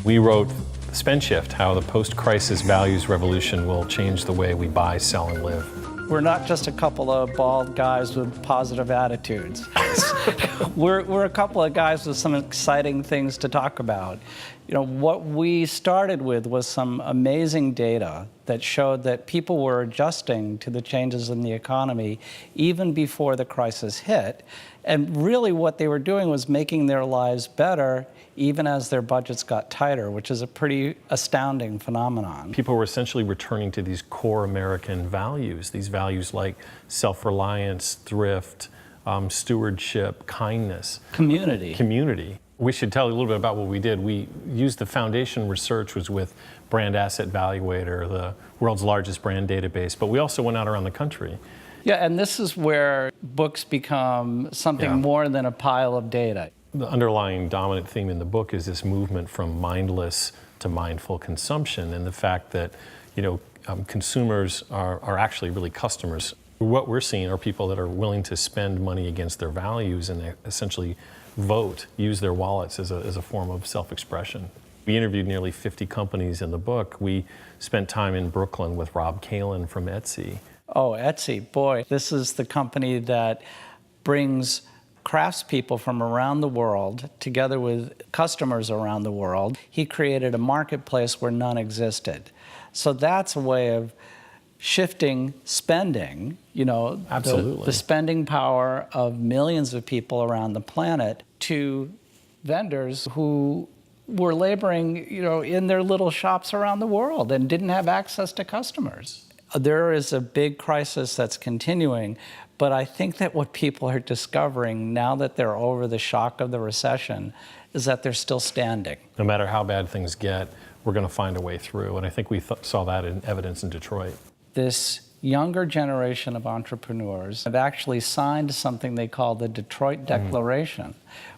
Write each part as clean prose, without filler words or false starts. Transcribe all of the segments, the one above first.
We wrote Spend Shift, how the post-crisis values revolution will change the way we buy, sell, and live. We're not just a couple of bald guys with positive attitudes. We're a couple of guys with some exciting things to talk about. You know, what we started with was some amazing data that showed that people were adjusting to the changes in the economy even before the crisis hit. And really what they were doing was making their lives better even as their budgets got tighter, which is a pretty astounding phenomenon. People were essentially returning to these core American values, these values like self-reliance, thrift, stewardship, kindness. Community. We should tell you a little bit about what we did. We used the foundation research, was with Brand Asset Valuator, the world's largest brand database, but we also went out around the country. Yeah, and this is where books become something more than a pile of data. The underlying dominant theme in the book is this movement from mindless to mindful consumption, and the fact that, consumers are actually really customers. What we're seeing are people that are willing to spend money against their values and they essentially vote, use their wallets as a form of self-expression. We interviewed nearly 50 companies in the book. We spent time in Brooklyn with Rob Kalin from Etsy. Oh, Etsy, boy, this is the company that brings craftspeople from around the world together with customers around the world. He created a marketplace where none existed. So that's a way of shifting spending, Absolutely. The spending power of millions of people around the planet to vendors who were laboring, in their little shops around the world and didn't have access to customers. There is a big crisis that's continuing, but I think that what people are discovering now that they're over the shock of the recession is that they're still standing. No matter how bad things get, we're going to find a way through, and I think we saw that in evidence in Detroit. This younger generation of entrepreneurs have actually signed something they call the Detroit Declaration,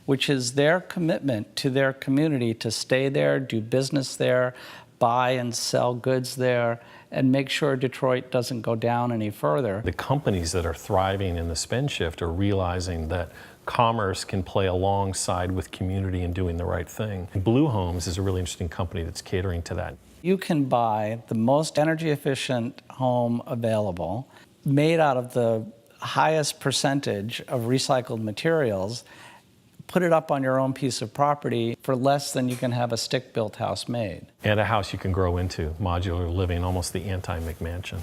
which is their commitment to their community to stay there, do business there, buy and sell goods there, and make sure Detroit doesn't go down any further. The companies that are thriving in the spend shift are realizing that commerce can play alongside with community and doing the right thing. Blue Homes is a really interesting company that's catering to that. You can buy the most energy efficient home available, made out of the highest percentage of recycled materials, put it up on your own piece of property for less than you can have a stick-built house made. And a house you can grow into, modular living, almost the anti-McMansion.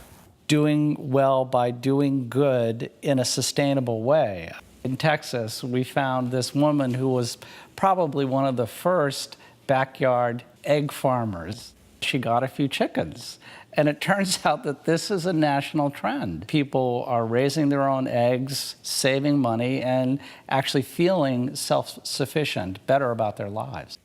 Doing well by doing good in a sustainable way. In Texas, we found this woman who was probably one of the first backyard egg farmers. She got a few chickens. And it turns out that this is a national trend. People are raising their own eggs, saving money, and actually feeling self-sufficient, better about their lives.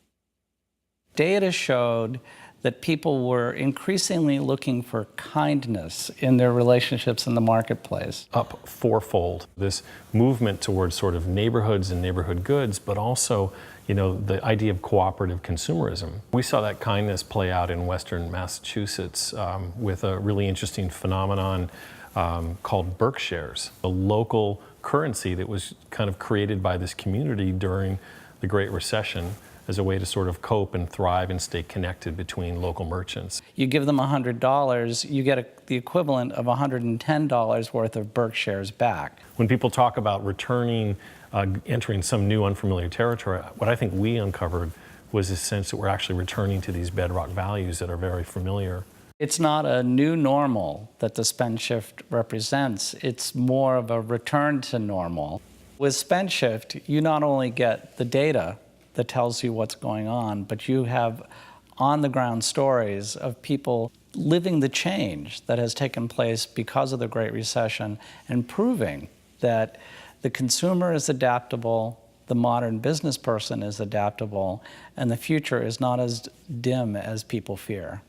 Data showed that people were increasingly looking for kindness in their relationships in the marketplace. Up fourfold. This movement towards sort of neighborhoods and neighborhood goods, but also the idea of cooperative consumerism. We saw that kindness play out in Western Massachusetts with a really interesting phenomenon called Berkshires, a local currency that was kind of created by this community during the Great Recession as a way to sort of cope and thrive and stay connected between local merchants. You give them $100, you get the equivalent of $110 worth of Berkshires back. When people talk about returning, entering some new unfamiliar territory, what I think we uncovered was this sense that we're actually returning to these bedrock values that are very familiar. It's not a new normal that the spend shift represents, it's more of a return to normal. With spend shift, you not only get the data that tells you what's going on, but you have on-the-ground stories of people living the change that has taken place because of the Great Recession and proving that the consumer is adaptable, the modern business person is adaptable, and the future is not as dim as people fear.